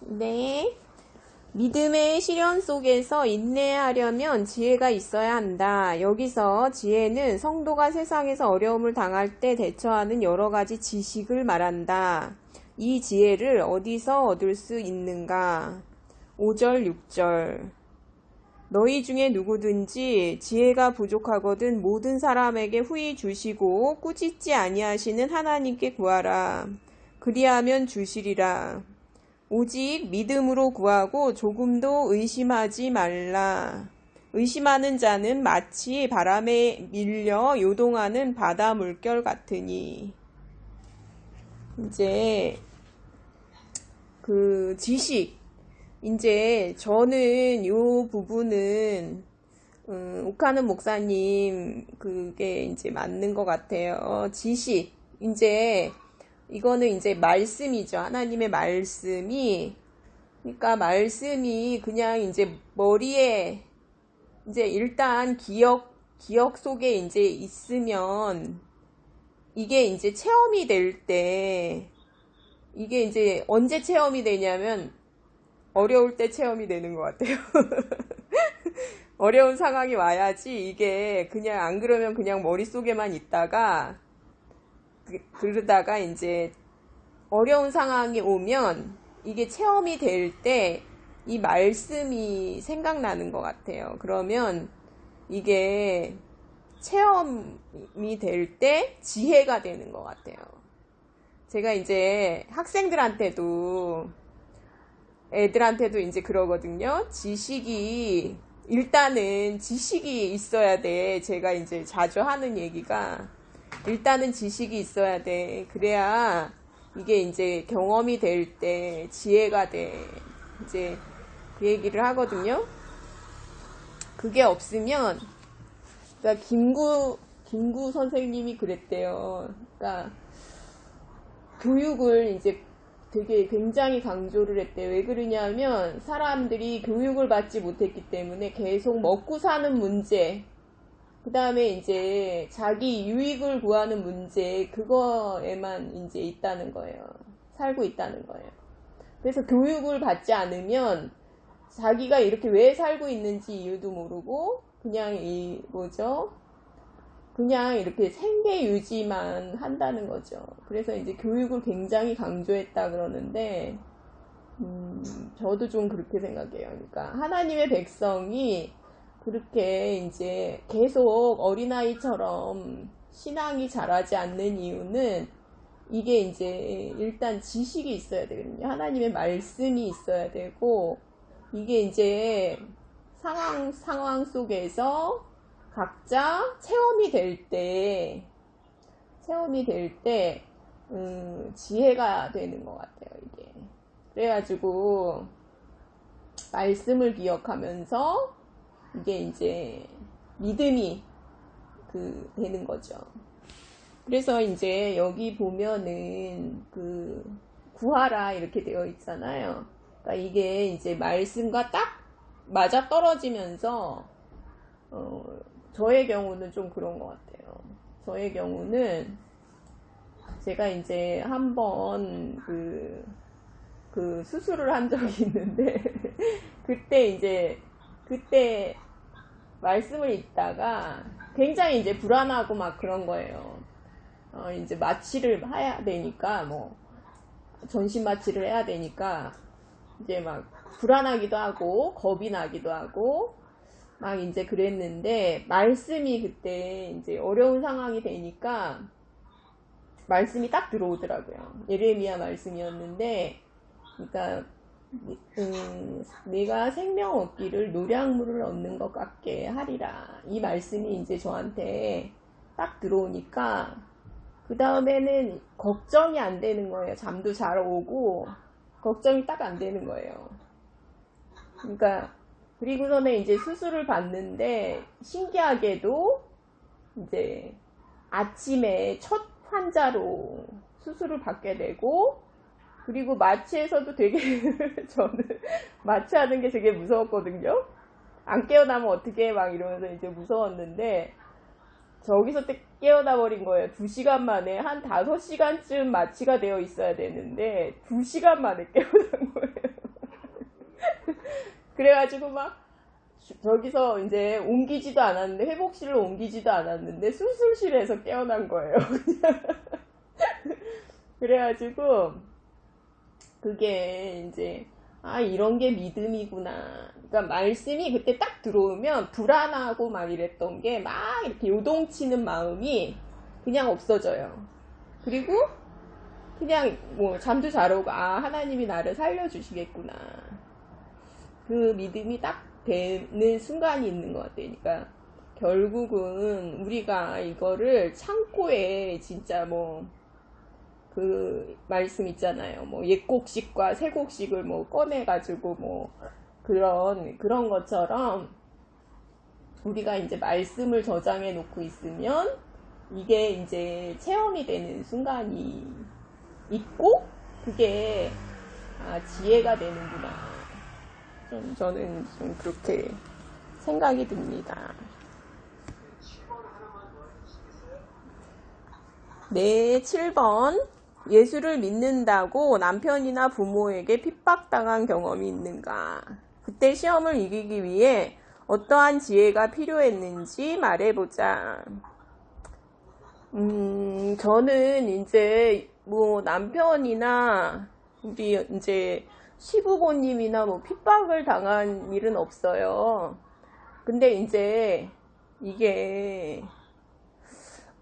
네. 믿음의 시련 속에서 인내하려면 지혜가 있어야 한다. 여기서 지혜는 성도가 세상에서 어려움을 당할 때 대처하는 여러 가지 지식을 말한다. 이 지혜를 어디서 얻을 수 있는가? 5절, 6절. 너희 중에 누구든지 지혜가 부족하거든 모든 사람에게 후히 주시고 꾸짖지 아니하시는 하나님께 구하라. 그리하면 주시리라. 오직 믿음으로 구하고 조금도 의심하지 말라. 의심하는 자는 마치 바람에 밀려 요동하는 바다 물결 같으니. 이제 그 지식, 이제 저는 요 부분은 옥하는 목사님 그게 이제 맞는 것 같아요. 지식, 이제 이거는 이제 말씀이죠. 하나님의 말씀이, 그러니까 말씀이 그냥 이제 머리에 이제 일단 기억 속에 이제 있으면 이게 이제 체험이 될 때, 이게 이제 언제 체험이 되냐면 어려울 때 체험이 되는 것 같아요. 어려운 상황이 와야지 이게 그냥 안 그러면 그냥 머릿속에만 있다가 그러다가 이제 어려운 상황이 오면 이게 체험이 될 때 이 말씀이 생각나는 것 같아요. 그러면 이게 체험이 될 때 지혜가 되는 것 같아요. 제가 이제 학생들한테도 애들한테도 이제 그러거든요. 일단은 지식이 있어야 돼. 제가 이제 자주 하는 얘기가 일단은 지식이 있어야 돼. 그래야 이게 이제 경험이 될 때 지혜가 돼. 이제 그 얘기를 하거든요. 그게 없으면, 그러니까 김구 선생님이 그랬대요. 그러니까 교육을 이제 되게 굉장히 강조를 했대요. 왜 그러냐면 사람들이 교육을 받지 못했기 때문에 계속 먹고 사는 문제, 그 다음에 이제 자기 유익을 구하는 문제, 그거에만 이제 있다는 거예요. 살고 있다는 거예요. 그래서 교육을 받지 않으면 자기가 이렇게 왜 살고 있는지 이유도 모르고 그냥 그냥 이렇게 생계 유지만 한다는 거죠. 그래서 이제 교육을 굉장히 강조했다 그러는데, 저도 좀 그렇게 생각해요. 그러니까 하나님의 백성이 그렇게 이제 계속 어린아이처럼 신앙이 자라지 않는 이유는 이게 이제 일단 지식이 있어야 되거든요. 하나님의 말씀이 있어야 되고, 이게 이제 상황 속에서 각자 체험이 될 때 지혜가 되는 것 같아요, 이게. 그래가지고 말씀을 기억하면서 이게 이제 믿음이 되는 거죠. 그래서 이제 여기 보면은 구하라 이렇게 되어 있잖아요. 그러니까 이게 이제 말씀과 딱 맞아 떨어지면서 저의 경우는 좀 그런 것 같아요. 저의 경우는 제가 이제 한번 수술을 한 적이 있는데 그때 말씀을 읽다가 굉장히 이제 불안하고 막 그런 거예요. 이제 마취를 해야 되니까 전신 마취를 해야 되니까 이제 막 불안하기도 하고 겁이 나기도 하고 막 이제 그랬는데, 말씀이 그때 이제 어려운 상황이 되니까 말씀이 딱 들어오더라고요. 예레미야 말씀이었는데, 그러니까 내가 생명 얻기를 노량물을 얻는 것 같게 하리라. 이 말씀이 이제 저한테 딱 들어오니까 그 다음에는 걱정이 안 되는 거예요. 잠도 잘 오고 걱정이 딱 안 되는 거예요. 그러니까 그리고서는 이제 수술을 받는데 신기하게도 이제 아침에 첫 환자로 수술을 받게 되고, 그리고 마취에서도 되게 저는 마취하는 게 되게 무서웠거든요. 안 깨어나면 어떻게 막 이러면서 이제 무서웠는데 저기서 깨어나 버린 거예요. 2시간 만에. 한 5시간쯤 마취가 되어 있어야 되는데 2시간 만에 깨어난 거예요. 그래가지고 막 저기서 이제 옮기지도 않았는데, 회복실로 옮기지도 않았는데 수술실에서 깨어난 거예요. 그래가지고 그게 이제 이런 게 믿음이구나. 그러니까 말씀이 그때 딱 들어오면 불안하고 막 이랬던 게 막 이렇게 요동치는 마음이 그냥 없어져요. 그리고 그냥 뭐 잠도 잘 오고 하나님이 나를 살려주시겠구나. 그 믿음이 딱 되는 순간이 있는 것 같아요. 그러니까 결국은 우리가 이거를 창고에 진짜 뭐 그 말씀 있잖아요. 뭐 옛곡식과 새곡식을 뭐 꺼내가지고 뭐 그런 것처럼 우리가 이제 말씀을 저장해 놓고 있으면 이게 이제 체험이 되는 순간이 있고 그게 지혜가 되는구나. 저는 좀 그렇게 생각이 듭니다. 네, 7번. 예수를 믿는다고 남편이나 부모에게 핍박당한 경험이 있는가? 그때 시험을 이기기 위해 어떠한 지혜가 필요했는지 말해보자. 저는 이제 뭐 남편이나 우리 이제 시부모님이나 뭐 핍박을 당한 일은 없어요. 근데 이제 이게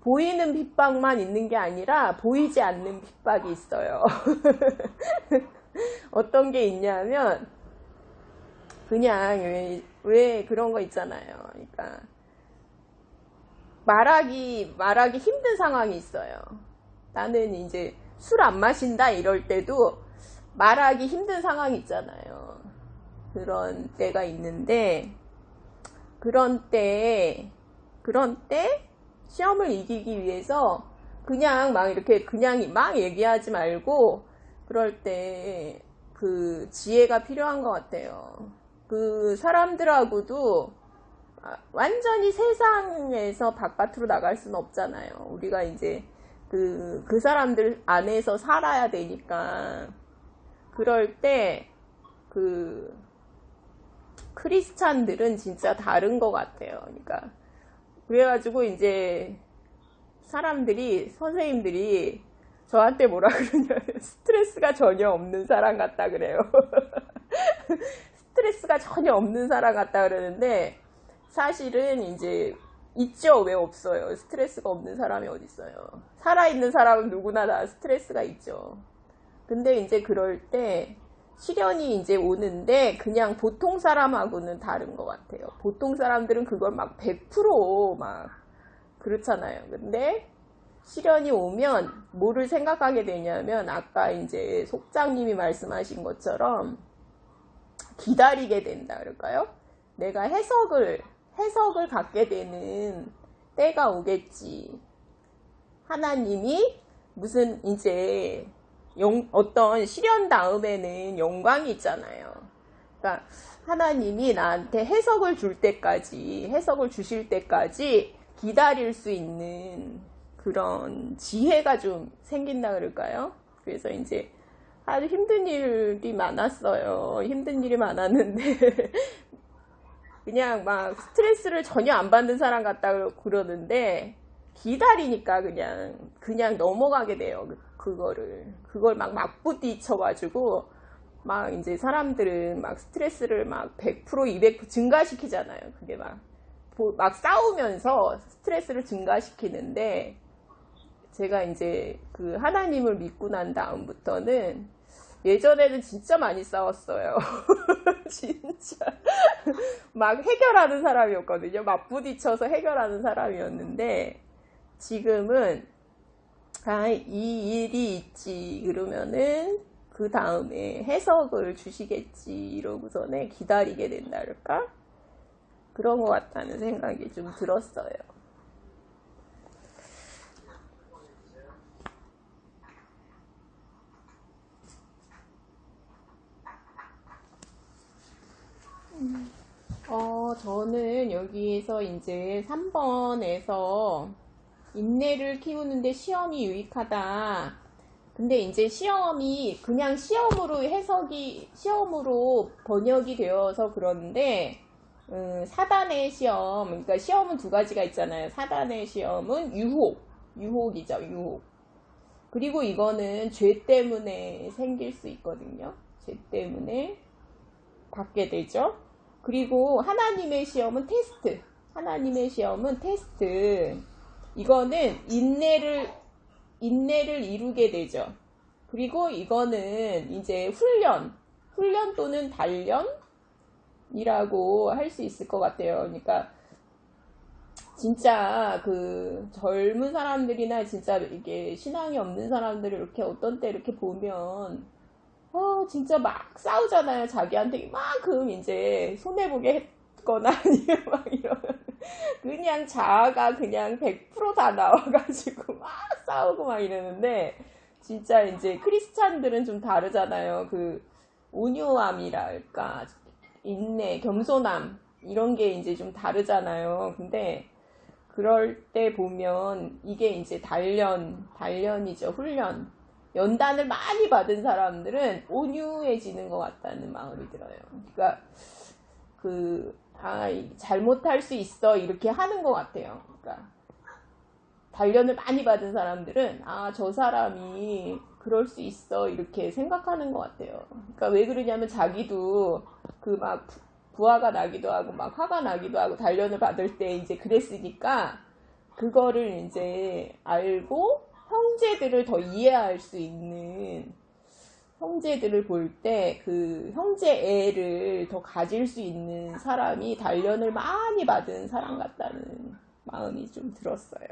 보이는 핍박만 있는 게 아니라 보이지 않는 핍박이 있어요. 어떤 게 있냐면 그냥 왜 그런 거 있잖아요. 그러니까 말하기 힘든 상황이 있어요. 나는 이제 술 안 마신다 이럴 때도 말하기 힘든 상황이 있잖아요. 그런 때가 있는데 그런 때 시험을 이기기 위해서 그냥 막 이렇게 그냥 막 얘기하지 말고 그럴 때 그 지혜가 필요한 것 같아요. 그 사람들하고도 완전히 세상에서 바깥으로 나갈 수는 없잖아요. 우리가 이제 그 사람들 안에서 살아야 되니까 그럴 때 그 크리스찬들은 진짜 다른 것 같아요. 그러니까 그래가지고 이제 선생님들이 저한테 뭐라 그러냐면 스트레스가 전혀 없는 사람 같다 그래요. 스트레스가 전혀 없는 사람 같다 그러는데 사실은 이제 있죠. 왜 없어요? 스트레스가 없는 사람이 어디 있어요? 살아있는 사람은 누구나 다 스트레스가 있죠. 근데 이제 그럴 때 시련이 이제 오는데 그냥 보통 사람하고는 다른 것 같아요. 보통 사람들은 그걸 막 100% 그렇잖아요. 근데 시련이 오면 뭐를 생각하게 되냐면 아까 이제 속장님이 말씀하신 것처럼 기다리게 된다 그럴까요? 내가 해석을 갖게 되는 때가 오겠지. 하나님이 무슨 이제 어떤 시련 다음에는 영광이 있잖아요. 그러니까 하나님이 나한테 해석을 주실 때까지 기다릴 수 있는 그런 지혜가 좀 생긴다 그럴까요? 그래서 이제 아주 힘든 일이 많았어요. 힘든 일이 많았는데 그냥 막 스트레스를 전혀 안 받는 사람 같다 그러는데 기다리니까 그냥 넘어가게 돼요. 그걸 막 부딪혀가지고 막 이제 사람들은 막 스트레스를 막 100%, 200% 증가시키잖아요. 그게 막 싸우면서 스트레스를 증가시키는데 제가 이제 그 하나님을 믿고 난 다음부터는 예전에는 진짜 많이 싸웠어요. 진짜 막 해결하는 사람이었거든요. 막 부딪혀서 해결하는 사람이었는데 지금은 이 일이 있지 그러면은 그 다음에 해석을 주시겠지 이러고서는 기다리게 된다랄까? 그런 것 같다는 생각이 좀 들었어요. 저는 여기에서 이제 3번에서 인내를 키우는데 시험이 유익하다. 근데 이제 시험이 그냥 시험으로 번역이 되어서 그런데, 사단의 시험, 그러니까 시험은 두 가지가 있잖아요. 사단의 시험은 유혹이죠, 유혹. 그리고 이거는 죄 때문에 생길 수 있거든요. 죄 때문에 받게 되죠. 그리고 하나님의 시험은 테스트. 하나님의 시험은 테스트. 이거는 인내를 이루게 되죠. 그리고 이거는 이제 훈련 또는 단련이라고 할 수 있을 것 같아요. 그러니까 진짜 그 젊은 사람들이나 진짜 이게 신앙이 없는 사람들을 이렇게 어떤 때 이렇게 보면 진짜 막 싸우잖아요. 자기한테 이만큼 이제 손해보게 했거나 아니면 막 이러면 그냥 자아가 그냥 100% 다 나와가지고 막 싸우고 막 이러는데 진짜 이제 크리스찬들은 좀 다르잖아요. 그 온유함이랄까 인내, 겸손함 이런 게 이제 좀 다르잖아요. 근데 그럴 때 보면 이게 이제 단련이죠. 훈련. 연단을 많이 받은 사람들은 온유해지는 것 같다는 마음이 들어요. 그러니까 잘못할 수 있어 이렇게 하는 것 같아요. 그러니까 단련을 많이 받은 사람들은 저 사람이 그럴 수 있어 이렇게 생각하는 것 같아요. 그러니까 왜 그러냐면 자기도 그 막 부하가 나기도 하고 막 화가 나기도 하고 단련을 받을 때 이제 그랬으니까 그거를 이제 알고 형제들을 더 이해할 수 있는 형제들을 볼 때 그 형제애를 더 가질 수 있는 사람이 단련을 많이 받은 사람 같다는 마음이 좀 들었어요.